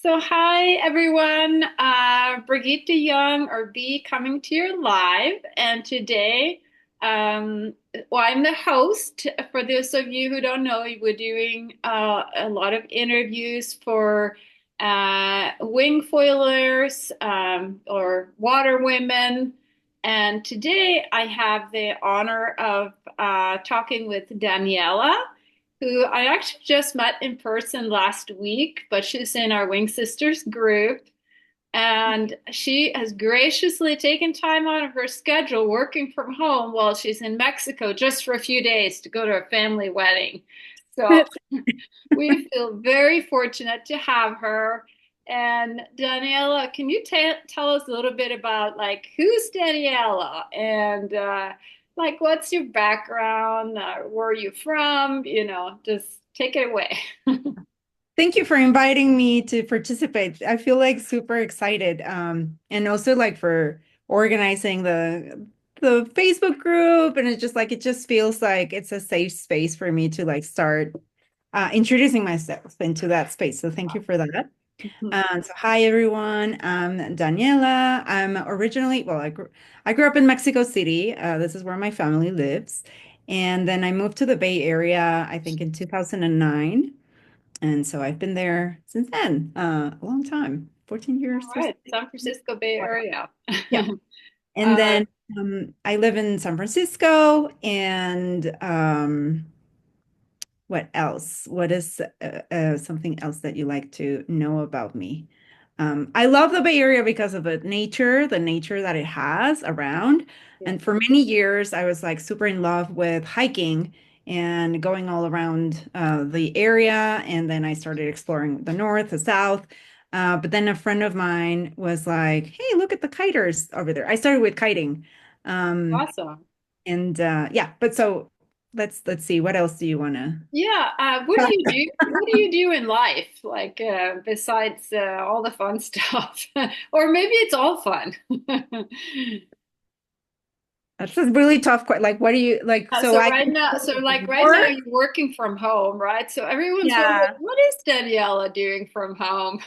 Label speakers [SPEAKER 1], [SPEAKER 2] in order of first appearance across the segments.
[SPEAKER 1] So, hi everyone. Brigitte Young or B coming to you live. And today, I'm the host. For those of you who don't know, we're doing a lot of interviews for wing foilers or water women. And today, I have the honor of talking with Daniela, who I actually just met in person last week, but she's in our Wing Sisters group. And she has graciously taken time out of her schedule working from home while she's in Mexico just for a few days to go to a family wedding. So we feel very fortunate to have her. And Daniela, can you tell us a little bit about like who's Daniela and like what's your background? Where are you from? Just take it away.
[SPEAKER 2] Thank you for inviting me to participate. I feel like super excited. And also like for organizing the Facebook group. And it just feels like it's a safe space for me to like start introducing myself into that space. So thank you for that. So hi everyone. I'm Daniela. I grew up in Mexico City. This is where my family lives. And then I moved to the Bay Area, I think in 2009. And so I've been there since then, a long time, 14
[SPEAKER 1] All
[SPEAKER 2] years or
[SPEAKER 1] right,
[SPEAKER 2] something.
[SPEAKER 1] San Francisco Bay Area.
[SPEAKER 2] Yeah. And
[SPEAKER 1] Uh,
[SPEAKER 2] then I live in San Francisco. And what else? What is something else that you like to know about me? I love the Bay Area because of the nature that it has around.
[SPEAKER 1] yeah,
[SPEAKER 2] And for many years, I was like super in love with hiking and going all around the area. And then I started exploring the north, the south. But then a friend of mine was like, "Hey, look at the kiters over there." I started with kiting. Um,
[SPEAKER 1] awesome.
[SPEAKER 2] and yeah, but so let's see, what else do you want to
[SPEAKER 1] Yeah, what do you do? What do you do in life, like besides all the fun stuff? Or maybe it's all fun.
[SPEAKER 2] That's a really tough question. Like, what do you like? So
[SPEAKER 1] So
[SPEAKER 2] I
[SPEAKER 1] right
[SPEAKER 2] can
[SPEAKER 1] now, so like right now
[SPEAKER 2] work.
[SPEAKER 1] you're working from home, right? So everyone's wondering,
[SPEAKER 2] Yeah,
[SPEAKER 1] what is Daniela doing from home?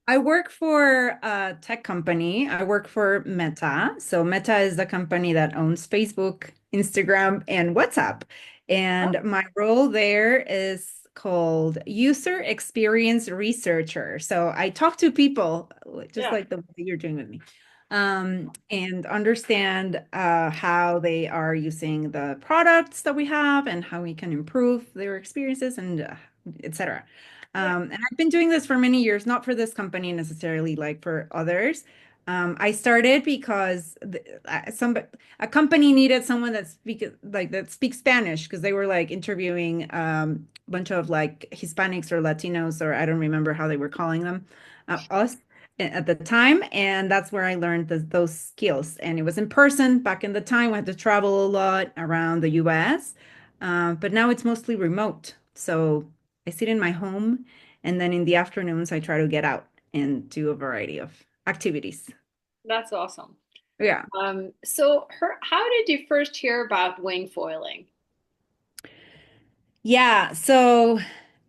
[SPEAKER 2] I work for a tech company. I work for Meta. So Meta is the company that owns Facebook, Instagram, and WhatsApp.
[SPEAKER 1] Oh,
[SPEAKER 2] And my role there is called User Experience Researcher. So I talk to people just
[SPEAKER 1] yeah,
[SPEAKER 2] like the way you're doing with me, and understand how they are using the products that we have and how we can improve their experiences and etc.
[SPEAKER 1] yeah,
[SPEAKER 2] And I've been doing this for many years, not for this company necessarily, like for others. I started because a company needed someone that speaks Spanish because they were like interviewing a bunch of like Hispanics or Latinos, or I don't remember how they were calling them, us at the time. And that's where I learned those skills. And it was in person back in the time. I had to travel a lot around the US, but now it's mostly remote. So I sit in my home, and then in the afternoons, I try to get out and do a variety of activities.
[SPEAKER 1] that's awesome.
[SPEAKER 2] Yeah.
[SPEAKER 1] How did you first hear about wing foiling?
[SPEAKER 2] Yeah. So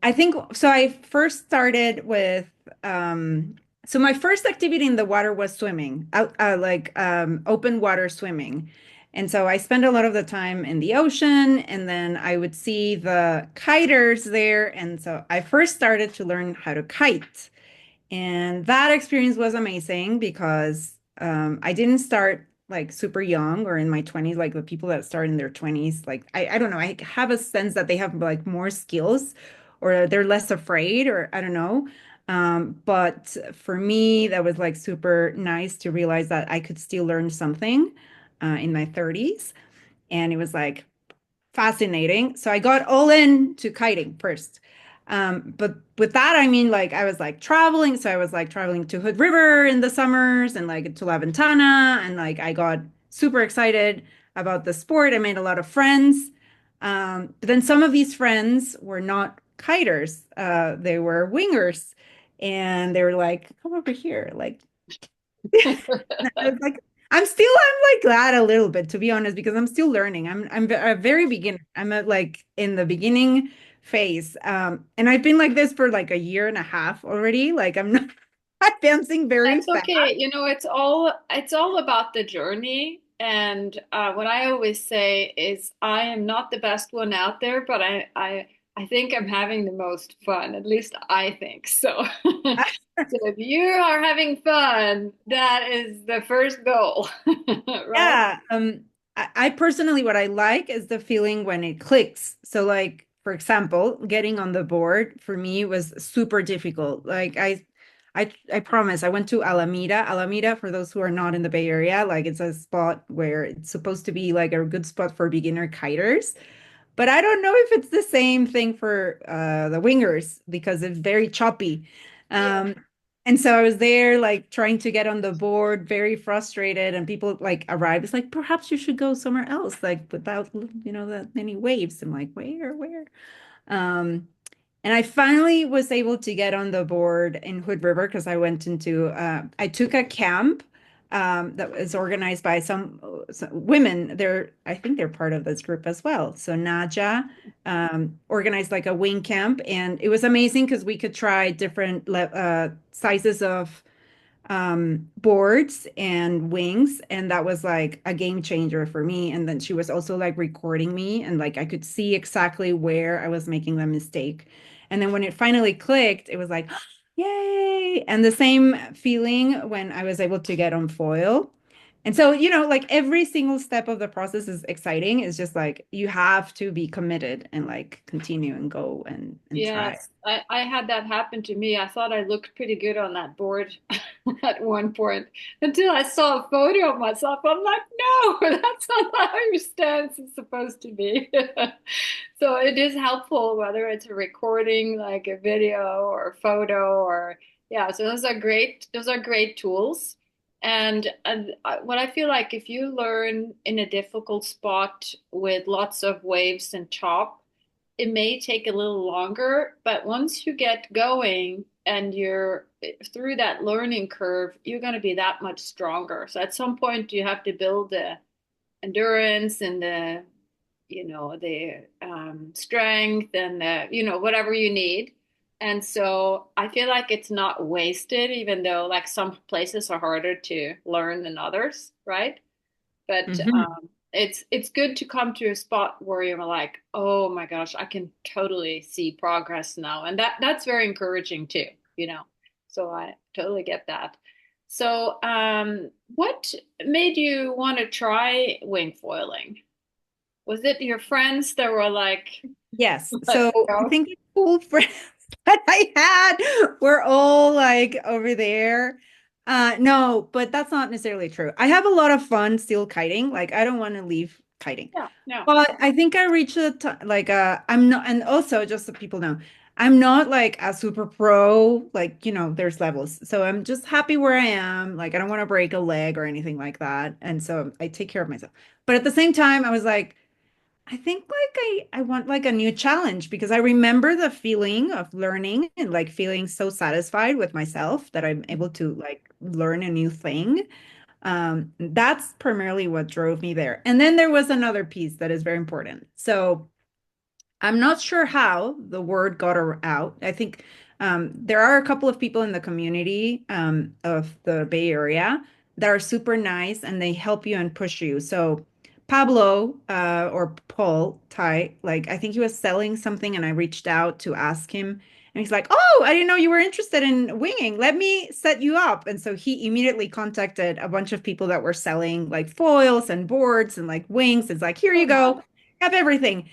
[SPEAKER 2] I think so. I first started with, so my first activity in the water was swimming, out, open water swimming. And so I spent a lot of the time in the ocean, and then I would see the kiters there. And so I first started to learn how to kite. And that experience was amazing because I didn't start like super young or in my 20s, like the people that start in their 20s. Like, I don't know, I have a sense that they have like more skills or they're less afraid, or I don't know. But for me, that was like super nice to realize that I could still learn something in my 30s. And it was like, fascinating. So I got all in to kiting first. But with that, I mean, like I was like traveling. So I was like traveling to Hood River in the summers and like to La Ventana. And like I got super excited about the sport. I made a lot of friends. But then some of these friends were not kiters. They were wingers. And they were like, come over here. Like, I was like, I'm like glad a little bit, to be honest, because I'm still learning. I'm a very beginner. I'm at like in the beginning phase. And I've been like this for like a year and a half already. Like I'm not advancing very
[SPEAKER 1] That's
[SPEAKER 2] fast.
[SPEAKER 1] okay. It's all about the journey. And what I always say is, I am not the best one out there, but I think I'm having the most fun. At least I think so. So if you are having fun, that is the first goal, right?
[SPEAKER 2] Yeah. I personally, what I like is the feeling when it clicks. So, like, for example, getting on the board for me was super difficult. Like, I promise, I went to Alameda. Alameda, for those who are not in the Bay Area, like, it's a spot where it's supposed to be like a good spot for beginner kiters. But I don't know if it's the same thing for the wingers because it's very choppy.
[SPEAKER 1] Yeah.
[SPEAKER 2] Um, and so I was there, like trying to get on the board, very frustrated, and people like arrived. It's like, perhaps you should go somewhere else, like without, that many waves. I'm like, where? Um, and I finally was able to get on the board in Hood River because I took a camp that was organized by some women. I think they're part of this group as well. So Naja organized like a wing camp, and it was amazing because we could try different sizes of boards and wings, and that was like a game changer for me. And then she was also like recording me, and like I could see exactly where I was making the mistake. And then when it finally clicked, it was like yay. And the same feeling when I was able to get on foil. And so, like every single step of the process is exciting. It's just like you have to be committed and like continue and go and try.
[SPEAKER 1] Yes, I had that happen to me. I thought I looked pretty good on that board at one point until I saw a photo of myself. I'm like, no, that's not how your stance is supposed to be. So it is helpful whether it's a recording, like a video or a photo, or yeah. So those are great. Those are great tools. And what I feel like, if you learn in a difficult spot with lots of waves and chop, it may take a little longer, but once you get going and you're through that learning curve, you're going to be that much stronger. So at some point, you have to build the endurance and the strength and whatever you need. And so I feel like it's not wasted, even though like some places are harder to learn than others, right? But
[SPEAKER 2] Mhm.
[SPEAKER 1] it's good to come to a spot where you're like, oh my gosh, I can totally see progress now, and that's very encouraging too, you know. So I totally get that. So, what made you want to try wing foiling? Was it your friends that were like,
[SPEAKER 2] Yes.
[SPEAKER 1] let's
[SPEAKER 2] So I
[SPEAKER 1] go?
[SPEAKER 2] think the cool friends that I had were all like over there. No, but that's not necessarily true. I have a lot of fun still kiting. Like I don't want to leave kiting.
[SPEAKER 1] Yeah, yeah,
[SPEAKER 2] But I think I reached a like I'm not, and also just so people know, I'm not like a super pro, like, there's levels. So I'm just happy where I am. Like I don't want to break a leg or anything like that. And so I take care of myself. But at the same time, I was like, I think like I want like a new challenge because I remember the feeling of learning and like feeling so satisfied with myself that I'm able to like learn a new thing. That's primarily what drove me there. And then there was another piece that is very important. So I'm not sure how the word got out. I think there are a couple of people in the community of the Bay Area that are super nice and they help you and push you. So Pablo or Paul Ty, like I think he was selling something and I reached out to ask him and he's like, "Oh, I didn't know you were interested in winging. Let me set you up." And so he immediately contacted a bunch of people that were selling like foils and boards and like wings. It's like, "Here
[SPEAKER 1] oh
[SPEAKER 2] you
[SPEAKER 1] nice.
[SPEAKER 2] go. Have everything."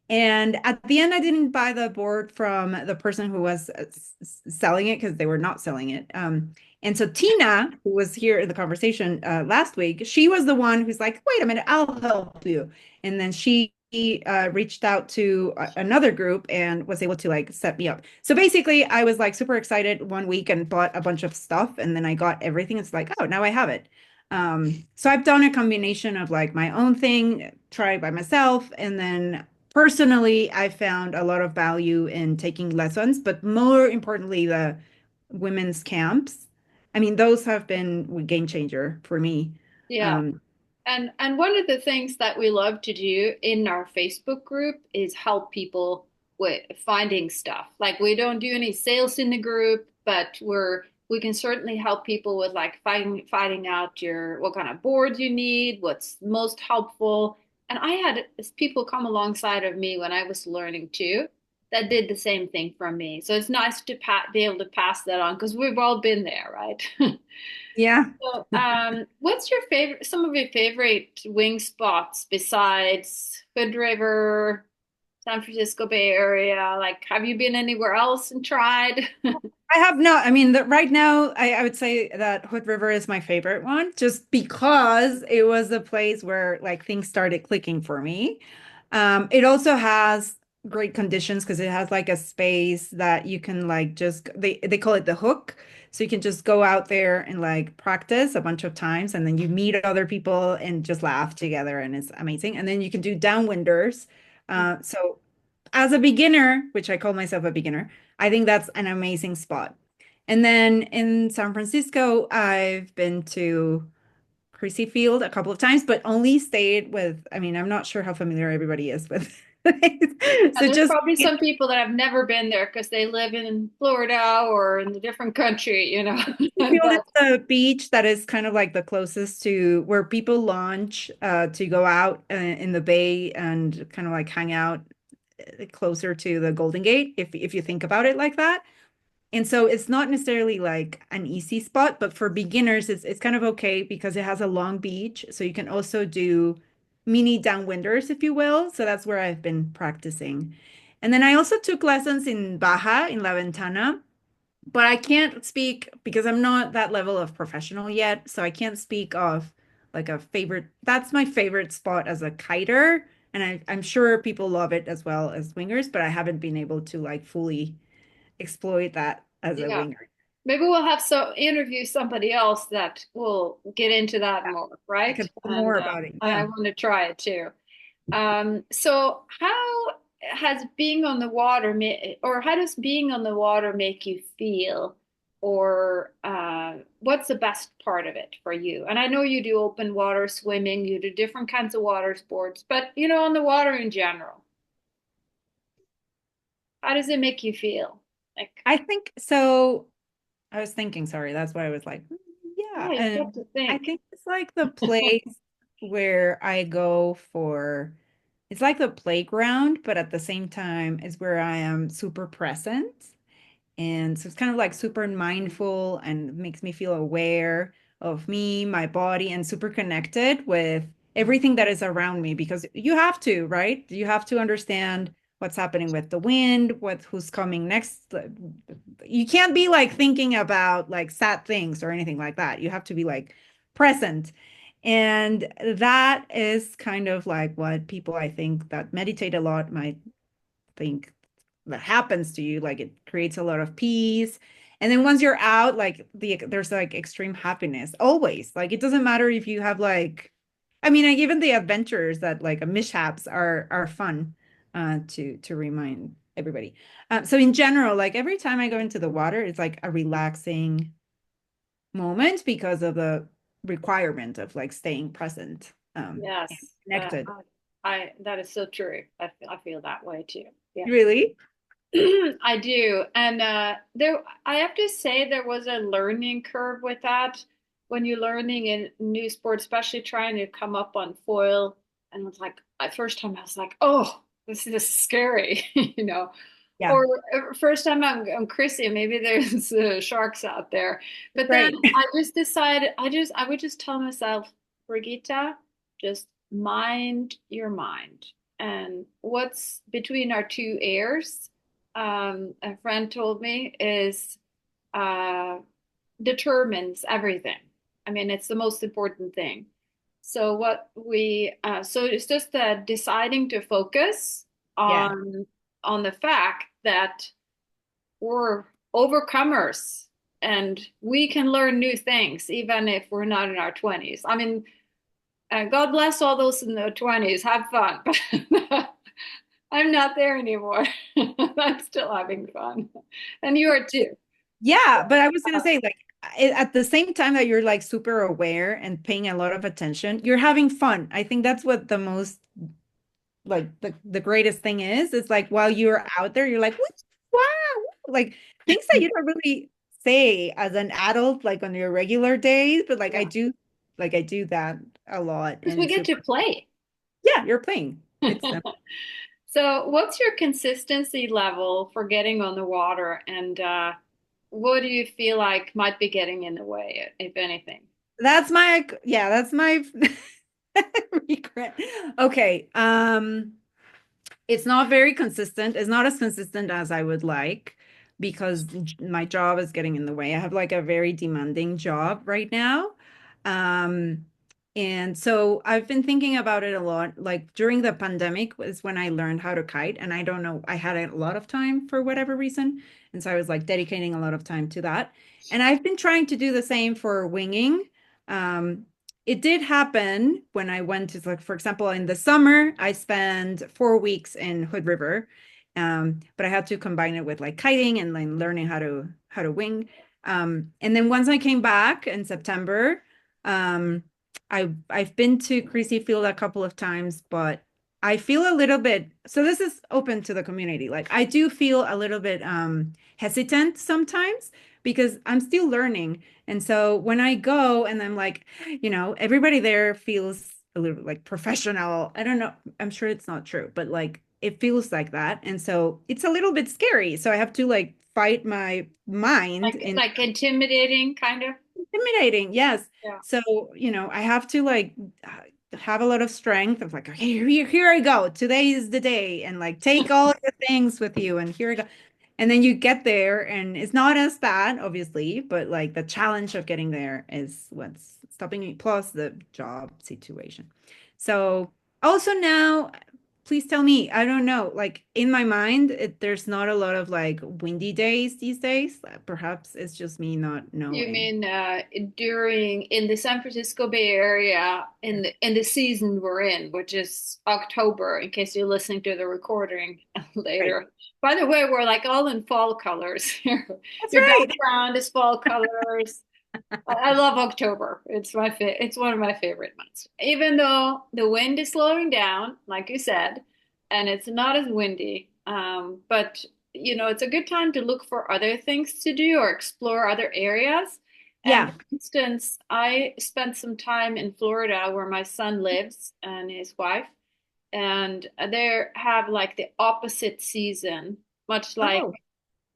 [SPEAKER 2] And at the end, I didn't buy the board from the person who was selling it because they were not selling it. And so Tina, who was here in the conversation last week, she was the one who's like, "Wait a minute, I'll help you." And then she reached out to another group and was able to like set me up. So basically, I was like super excited one week and bought a bunch of stuff, and then I got everything. It's like, oh, now I have it. So I've done a combination of like my own thing, try by myself, and then personally, I found a lot of value in taking lessons, but more importantly, the women's camps. I mean, those have been a game changer for me.
[SPEAKER 1] Yeah.
[SPEAKER 2] Um,
[SPEAKER 1] And one of the things that we love to do in our Facebook group is help people with finding stuff. Like we don't do any sales in the group, but we can certainly help people with like finding out your what kind of boards you need, what's most helpful. And I had people come alongside of me when I was learning too that did the same thing from me. So it's nice to be able to pass that on because we've all been there, right?
[SPEAKER 2] Yeah.
[SPEAKER 1] So, what's your favorite, some of your favorite wing spots besides Hood River, San Francisco Bay Area? Like, have you been anywhere else and tried?
[SPEAKER 2] I have not. I mean, right now, I would say that Hood River is my favorite one, just because it was a place where like things started clicking for me. It also has great conditions because it has like a space that you can like just they call it the hook. So you can just go out there and like practice a bunch of times, and then you meet other people and just laugh together, and it's amazing. And then you can do downwinders. So as a beginner, which I call myself a beginner, I think that's an amazing spot. And then in San Francisco, I've been to Crissy Field a couple of times, but only stayed with, I mean, I'm not sure how familiar everybody is with.
[SPEAKER 1] Yeah,
[SPEAKER 2] So
[SPEAKER 1] there's
[SPEAKER 2] just
[SPEAKER 1] probably some people that have never been there because they live in Florida or in a different country, you know.
[SPEAKER 2] Crissy Field is
[SPEAKER 1] But
[SPEAKER 2] the beach that is kind of like the closest to where people launch to go out in the bay and kind of like hang out closer to the Golden Gate, if you think about it like that. And so it's not necessarily like an easy spot, but for beginners, it's kind of okay because it has a long beach. So you can also do mini downwinders, if you will. So that's where I've been practicing. And then I also took lessons in Baja in La Ventana, but I can't speak because I'm not that level of professional yet. So I can't speak of like a favorite. That's my favorite spot as a kiter. And I'm sure people love it as well as wingers, but I haven't been able to like fully exploit that as a
[SPEAKER 1] yeah,
[SPEAKER 2] winger.
[SPEAKER 1] maybe we'll have so interview somebody else that will get into that
[SPEAKER 2] Yeah,
[SPEAKER 1] more,
[SPEAKER 2] I
[SPEAKER 1] right?
[SPEAKER 2] could tell
[SPEAKER 1] And
[SPEAKER 2] more about it.
[SPEAKER 1] I
[SPEAKER 2] Yeah.
[SPEAKER 1] want to try it too. So how has being on the water or how does being on the water make you feel? Or what's the best part of it for you? And I know you do open water swimming, you do different kinds of water sports, but you know, on the water in general, how does it make you feel? Like,
[SPEAKER 2] I think so. I was thinking, sorry, that's why I was like,
[SPEAKER 1] yeah,
[SPEAKER 2] yeah.
[SPEAKER 1] you get
[SPEAKER 2] And
[SPEAKER 1] to
[SPEAKER 2] I
[SPEAKER 1] think.
[SPEAKER 2] think it's like the place where I go for, it's like the playground, but at the same time, it's where I am super present. And so it's kind of like super mindful and makes me feel aware of me, my body, and super connected with everything that is around me because you have to, right? You have to understand what's happening with the wind, who's coming next. You can't be like thinking about like sad things or anything like that. You have to be like present. And that is kind of like what people I think that meditate a lot might think that happens to you. Like it creates a lot of peace. And then once you're out, like there's like extreme happiness always. Like it doesn't matter if you have like, I mean, like, even the adventures that like mishaps are fun to remind everybody. So in general, like every time I go into the water, it's like a relaxing moment because of the requirement of like staying present and
[SPEAKER 1] Yes,
[SPEAKER 2] connected.
[SPEAKER 1] that is so true. I feel that way too. Yeah.
[SPEAKER 2] Really?
[SPEAKER 1] I do. And I have to say there was a learning curve with that when you're learning in new sports, especially trying to come up on foil. And it's like, first time I was like, oh, this is scary, you know.
[SPEAKER 2] Yeah.
[SPEAKER 1] Or first time I'm Chrissy, maybe there's sharks out there. But then
[SPEAKER 2] Right.
[SPEAKER 1] I just decided, I would just tell myself, Brigitte, just mind your mind. And what's between our two ears, a friend told me, is uh, determines everything. I mean, it's the most important thing. So it's just deciding to focus
[SPEAKER 2] Yeah.
[SPEAKER 1] on the fact that we're overcomers and we can learn new things even if we're not in our 20s. I mean, God bless all those in their 20s. Have fun. I'm not there anymore. I'm still having fun. And you are too.
[SPEAKER 2] Yeah, but I was gonna say, like, at the same time that you're like super aware and paying a lot of attention, you're having fun. I think that's what the most like the greatest thing is like while you're out there, you're like, wow, like things that you don't really say as an adult, like on your regular days, but
[SPEAKER 1] Yeah.
[SPEAKER 2] like I do that a lot,
[SPEAKER 1] Because
[SPEAKER 2] and
[SPEAKER 1] we
[SPEAKER 2] it's
[SPEAKER 1] get
[SPEAKER 2] super.
[SPEAKER 1] to play.
[SPEAKER 2] Yeah, you're playing. It's
[SPEAKER 1] So, what's your consistency level for getting on the water, and what do you feel like might be getting in the way, if anything?
[SPEAKER 2] that's my yeah, that's my regret. Okay, it's not very consistent. It's not as consistent as I would like because my job is getting in the way. I have like a very demanding job right now. Um, and so I've been thinking about it a lot. Like during the pandemic was when I learned how to kite, and I don't know, I had a lot of time for whatever reason. And so I was like dedicating a lot of time to that. And I've been trying to do the same for winging. Um, it did happen when I went to, like, for example, in the summer, I spent 4 weeks in Hood River, but I had to combine it with like kiting and like learning how to wing. And then once I came back in September, um, I've been to Creasy Field a couple of times, but I feel a little bit. So this is open to the community. Like I do feel a little bit hesitant sometimes because I'm still learning. And so when I go and I'm like, everybody there feels a little like professional. I don't know. I'm sure it's not true, but like it feels like that. And so it's a little bit scary. So I have to like fight my mind and
[SPEAKER 1] Like intimidating, kind of.
[SPEAKER 2] intimidating. Yes.
[SPEAKER 1] Yeah.
[SPEAKER 2] So, I have to like have a lot of strength of like, okay, here I go. Today is the day. And like take all your things with you. And here I go. And then you get there and it's not as bad, obviously, but like the challenge of getting there is what's stopping me, plus the job situation. So also now, please tell me, I don't know, like in my mind, there's not a lot of like windy days these days. Perhaps it's just me not
[SPEAKER 1] You
[SPEAKER 2] knowing.
[SPEAKER 1] mean during in the San Francisco Bay Area in the season we're in, which is October, in case you're listening to the recording
[SPEAKER 2] Right.
[SPEAKER 1] later. By the way, we're like all in fall colors here.
[SPEAKER 2] That's
[SPEAKER 1] Your
[SPEAKER 2] right.
[SPEAKER 1] background is fall colors. I love October. It's one of my favorite months. Even though the wind is slowing down, like you said, and it's not as windy. But it's a good time to look for other things to do or explore other areas. And
[SPEAKER 2] Yeah.
[SPEAKER 1] for instance, I spent some time in Florida where my son lives and his wife, and they have like the opposite season, much like
[SPEAKER 2] Oh,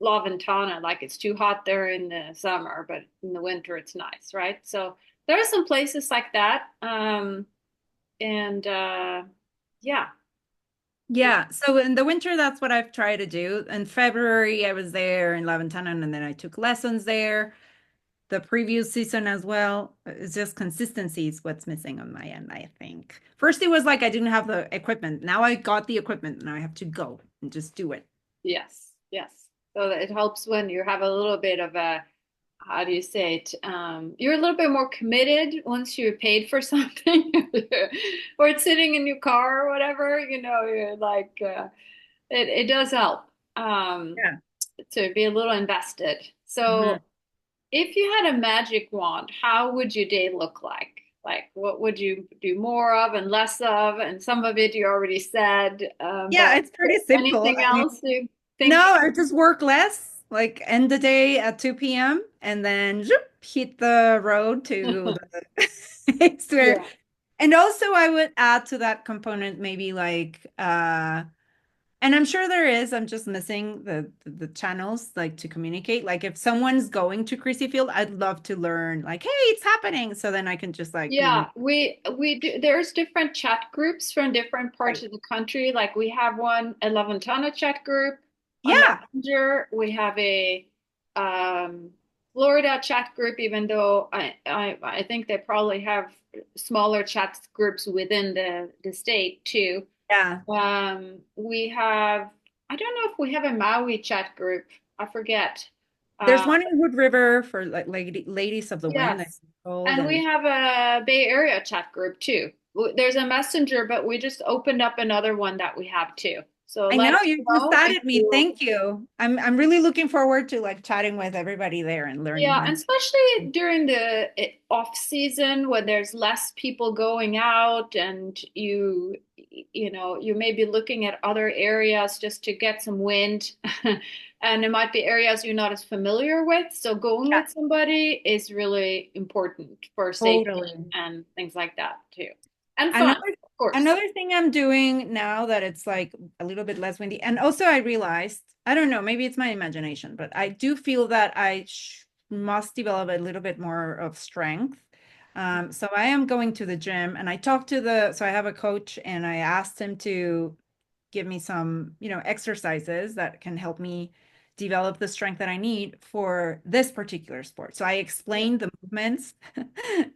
[SPEAKER 1] La Ventana, like it's too hot there in the summer, but in the winter it's nice, right? So there are some places like that. And yeah,
[SPEAKER 2] yeah. So in the winter, that's what I've tried to do. In February, I was there in Laventon and then I took lessons there. The previous season as well. It's just consistency is what's missing on my end, I think. First, it was like I didn't have the equipment. Now I got the equipment. Now I have to go and just do it.
[SPEAKER 1] yes, yes. So that it helps when you have a little bit of a, how do you say it? You're a little bit more committed once you're paid for something, or it's sitting in your car or whatever. You're like, it does help
[SPEAKER 2] Yeah.
[SPEAKER 1] to be a little invested.
[SPEAKER 2] Mhm.
[SPEAKER 1] So if you had a magic wand, how would your day look like? Like, what would you do more of and less of? And some of it you already said,
[SPEAKER 2] Yeah,
[SPEAKER 1] but
[SPEAKER 2] it's pretty simple.
[SPEAKER 1] anything
[SPEAKER 2] I mean,
[SPEAKER 1] else you
[SPEAKER 2] no,
[SPEAKER 1] think?
[SPEAKER 2] I just work less, like end the day at 2 p.m. and then zoop, hit the road to the it's where.
[SPEAKER 1] Yeah.
[SPEAKER 2] And also I would add to that component maybe like and I'm sure there is. I'm just missing the channels like to communicate. Like if someone's going to Creasy Field, I'd love to learn like, hey, it's happening. So then I can just like
[SPEAKER 1] Yeah, we do. There's different chat groups from different
[SPEAKER 2] right.
[SPEAKER 1] parts of the country. Like we have one, a Laventana chat group on
[SPEAKER 2] Yeah.
[SPEAKER 1] Messenger. We have a um, Florida chat group, even though I think they probably have smaller chat groups within the state too.
[SPEAKER 2] Yeah.
[SPEAKER 1] We have, I don't know if we have a Maui chat group. I forget.
[SPEAKER 2] There's
[SPEAKER 1] Uh,
[SPEAKER 2] one in Wood River for like ladies of the wind, I
[SPEAKER 1] yes.
[SPEAKER 2] think it's called.
[SPEAKER 1] And we
[SPEAKER 2] And
[SPEAKER 1] have a Bay Area chat group too. There's a messenger, but we just opened up another one that we have too. So
[SPEAKER 2] I
[SPEAKER 1] let
[SPEAKER 2] know
[SPEAKER 1] us
[SPEAKER 2] you just
[SPEAKER 1] know if
[SPEAKER 2] added me.
[SPEAKER 1] you,
[SPEAKER 2] Thank you. I'm really looking forward to like chatting with everybody there and learning
[SPEAKER 1] yeah, and
[SPEAKER 2] more.
[SPEAKER 1] especially during the off season when there's less people going out and you may be looking at other areas just to get some wind. And it might be areas you're not as familiar with. So going
[SPEAKER 2] Yeah,
[SPEAKER 1] with somebody is really important for safety
[SPEAKER 2] totally.
[SPEAKER 1] and things like that too. And fun,
[SPEAKER 2] Another
[SPEAKER 1] of course.
[SPEAKER 2] another thing I'm doing now that it's like a little bit less windy, and also I realized, I don't know, maybe it's my imagination, but I do feel that I sh must develop a little bit more of strength. So I am going to the gym and I talked to so I have a coach and I asked him to give me some, exercises that can help me develop the strength that I need for this particular sport. So I
[SPEAKER 1] Yeah.
[SPEAKER 2] explained the movements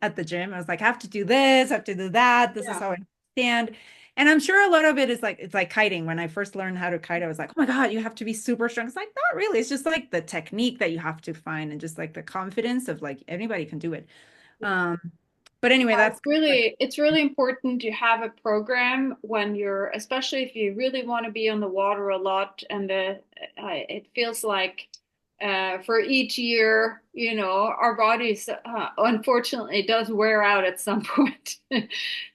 [SPEAKER 2] at the gym. I was like, I have to do this, I have to do that. This is
[SPEAKER 1] Yeah.
[SPEAKER 2] how I stand. And I'm sure a lot of it is like, it's like kiting. When I first learned how to kite, I was like, oh my God, you have to be super strong. It's like, not really. It's just like the technique that you have to find and just like the confidence of like anybody can do it. Um, but anyway, that's kind of like,
[SPEAKER 1] It's really important to have a program when you're, especially if you really want to be on the water a lot, and it feels like for each year, our bodies unfortunately does wear out at some point.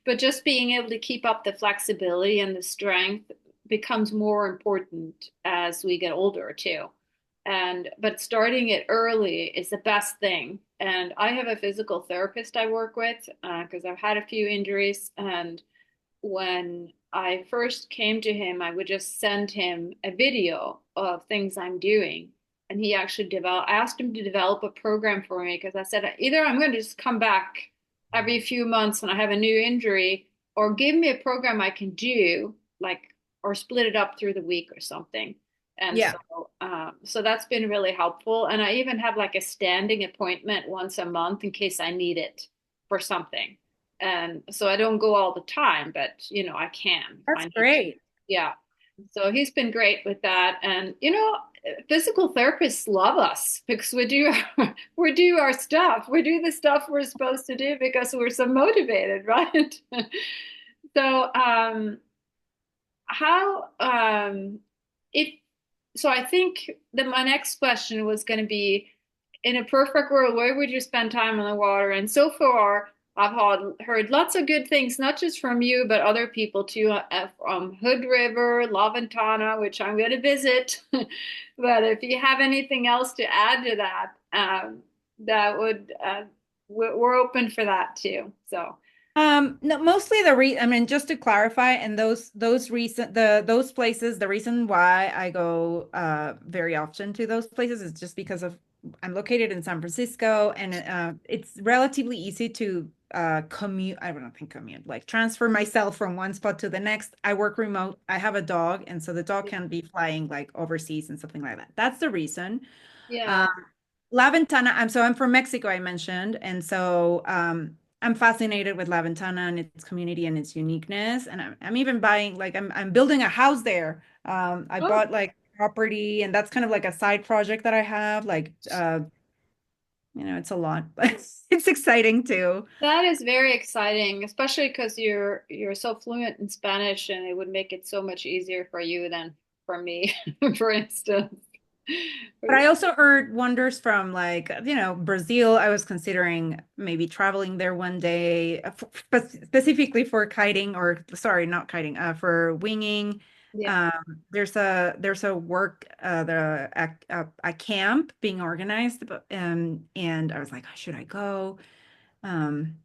[SPEAKER 1] But just being able to keep up the flexibility and the strength becomes more important as we get older too. And but starting it early is the best thing. And I have a physical therapist I work with because I've had a few injuries. And when I first came to him, I would just send him a video of things I'm doing. And he actually developed, I asked him to develop a program for me because I said, either I'm going to just come back every few months when I have a new injury, or give me a program I can do, like, or split it up through the week or something. And
[SPEAKER 2] yeah.
[SPEAKER 1] so that's been really helpful. And I even have like a standing appointment once a month in case I need it for something. And so I don't go all the time, but I can if I
[SPEAKER 2] That's
[SPEAKER 1] need to.
[SPEAKER 2] great.
[SPEAKER 1] Yeah. So he's been great with that. And physical therapists love us because we do we do our stuff. We do the stuff we're supposed to do because we're so motivated, right? So how if so I think that my next question was going to be, in a perfect world, where would you spend time on the water? And so far, heard lots of good things, not just from you, but other people too, from Hood River, La Ventana, which I'm going to visit. But if you have anything else to add to that, that would, we're open for that too. So,
[SPEAKER 2] No, mostly I mean, just to clarify, and those recent those places, the reason why I go very often to those places is just because of I'm located in San Francisco, and it's relatively easy to commute. I don't think commute, like transfer myself from one spot to the next. I work remote. I have a dog, and so the dog can be flying like overseas and something like that. That's the reason.
[SPEAKER 1] yeah.
[SPEAKER 2] Um, La Ventana, I'm from Mexico, I mentioned, and so I'm fascinated with La Ventana and its community and its uniqueness. And I'm even buying like I'm building a house there. I
[SPEAKER 1] Oh,
[SPEAKER 2] bought like property, and that's kind of like a side project that I have. Like it's a lot, but it's exciting too.
[SPEAKER 1] that is very exciting, especially because you're so fluent in Spanish, and it would make it so much easier for you than for me, for instance.
[SPEAKER 2] But I also heard wonders from like, Brazil. I was considering maybe traveling there one day, specifically for kiting, or sorry, not kiting, for winging.
[SPEAKER 1] Yeah.
[SPEAKER 2] Um, there's a work a camp being organized, and I was like, should I go? Um,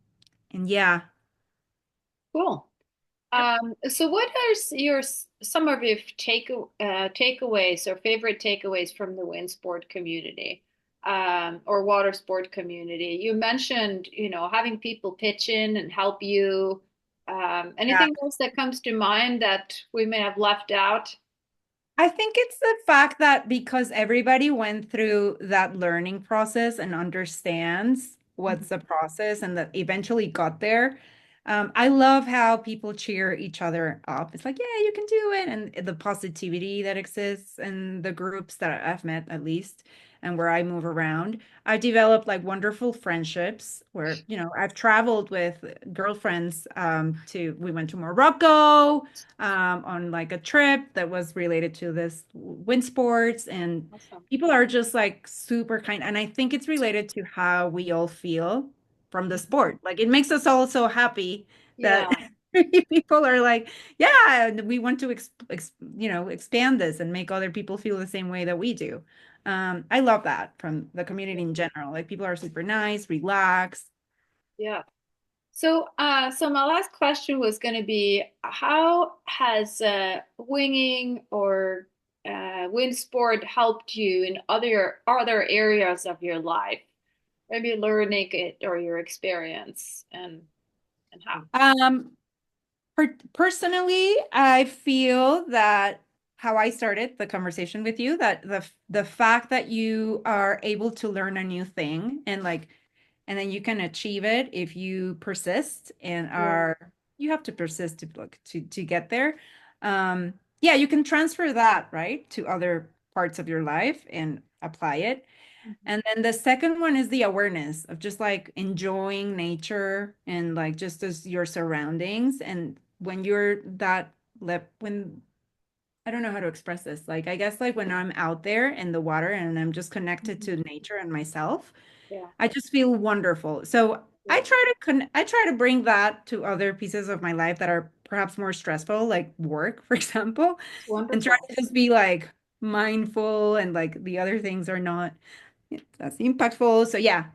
[SPEAKER 2] and yeah.
[SPEAKER 1] Cool.
[SPEAKER 2] Yep.
[SPEAKER 1] So what are some of your takeaways or favorite takeaways from the wind sport community, or water sport community? You mentioned, having people pitch in and help you.
[SPEAKER 2] Yeah.
[SPEAKER 1] Anything else that comes to mind that we may have left out?
[SPEAKER 2] I think it's the fact that because everybody went through that learning process and understands what's the process and that eventually got there. I love how people cheer each other up. It's like, yeah, you can do it. And the positivity that exists in the groups that I've met, at least, and where I move around. I've developed like wonderful friendships where, I've traveled with girlfriends we went to Morocco on like a trip that was related to this wind sports, and
[SPEAKER 1] Awesome.
[SPEAKER 2] people are just like super kind, and I think it's related to how we all feel from the sport. Like it makes us all so happy that
[SPEAKER 1] Yeah.
[SPEAKER 2] People are like, yeah, we want to expand this and make other people feel the same way that we do. I love that from the community in general. Like people are super nice, relaxed.
[SPEAKER 1] Yeah. So my last question was going to be, how has winging or wind sport helped you in other areas of your life? Maybe learning it or your experience and how.
[SPEAKER 2] Personally, I feel that how I started the conversation with you, that the fact that you are able to learn a new thing and then you can achieve it if you persist and
[SPEAKER 1] Yeah.
[SPEAKER 2] are you have to persist to get there. Yeah, you can transfer that, right, to other parts of your life and apply it.
[SPEAKER 1] Mhm.
[SPEAKER 2] And then the second one is the awareness of just like enjoying nature and like just as your surroundings. And when you're when I don't know how to express this, like I guess like when I'm out there in the water and I'm just connected
[SPEAKER 1] Mhm.
[SPEAKER 2] to nature and myself,
[SPEAKER 1] Yeah.
[SPEAKER 2] I just feel wonderful. So
[SPEAKER 1] Yeah.
[SPEAKER 2] I try to bring that to other pieces of my life that are perhaps more stressful, like work, for example,
[SPEAKER 1] It's
[SPEAKER 2] and try
[SPEAKER 1] wonderful.
[SPEAKER 2] to just be like mindful and like the other things are not that's impactful. So yeah.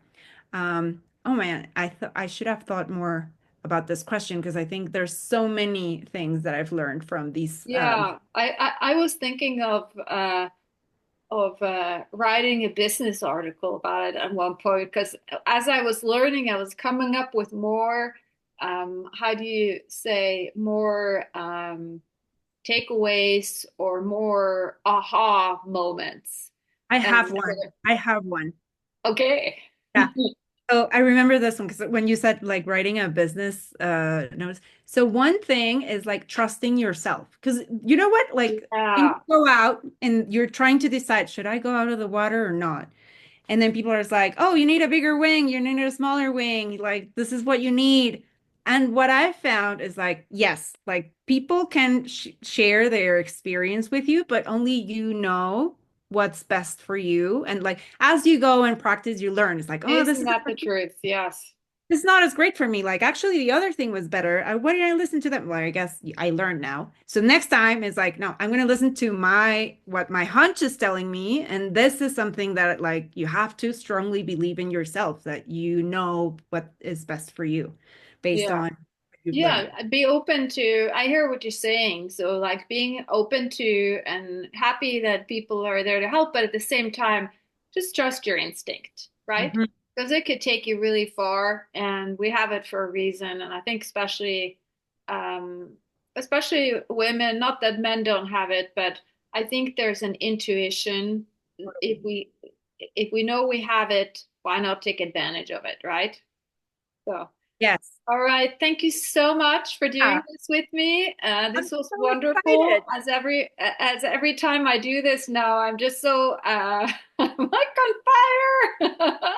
[SPEAKER 2] Oh man, I thought I should have thought more about this question because I think there's so many things that I've learned from these.
[SPEAKER 1] Yeah. I was thinking of writing a business article about it at one point because as I was learning, I was coming up with more, how do you say, more takeaways or more aha moments.
[SPEAKER 2] I
[SPEAKER 1] And
[SPEAKER 2] have one. I have one.
[SPEAKER 1] okay.
[SPEAKER 2] Yeah. So I remember this one because when you said like writing a business notes. So one thing is like trusting yourself. Because you know what? Like when you
[SPEAKER 1] Yeah,
[SPEAKER 2] go out and you're trying to decide, should I go out of the water or not? And then people are just like, oh, you need a bigger wing, you need a smaller wing, like this is what you need. And what I found is like, yes, like people can share their experience with you, but only you know what's best for you. And like as you go and practice, you learn. It's like, oh,
[SPEAKER 1] isn't that the truth? Yes.
[SPEAKER 2] it's not as great for me. Like, actually, the other thing was better. Why did I listen to them? Well, I guess I learned now. So next time is like, no, I'm going to listen to what my hunch is telling me. And this is something that like you have to strongly believe in yourself that you know what is best for you based
[SPEAKER 1] Yeah.
[SPEAKER 2] on what you've learned.
[SPEAKER 1] Yeah, be open to, I hear what you're saying. So, like being open to and happy that people are there to help, but at the same time, just trust your instinct, right?
[SPEAKER 2] Mhm.
[SPEAKER 1] Because it could take you really far, and we have it for a reason. And I think um, especially women, not that men don't have it, but I think there's an intuition. If we know we have it, why not take advantage of it, right? So.
[SPEAKER 2] Yes.
[SPEAKER 1] All right. Thank you so much for
[SPEAKER 2] Yeah,
[SPEAKER 1] doing this with me.
[SPEAKER 2] I'm
[SPEAKER 1] This was
[SPEAKER 2] so
[SPEAKER 1] wonderful.
[SPEAKER 2] excited.
[SPEAKER 1] As every time I do this now, I'm just so I'm like on fire.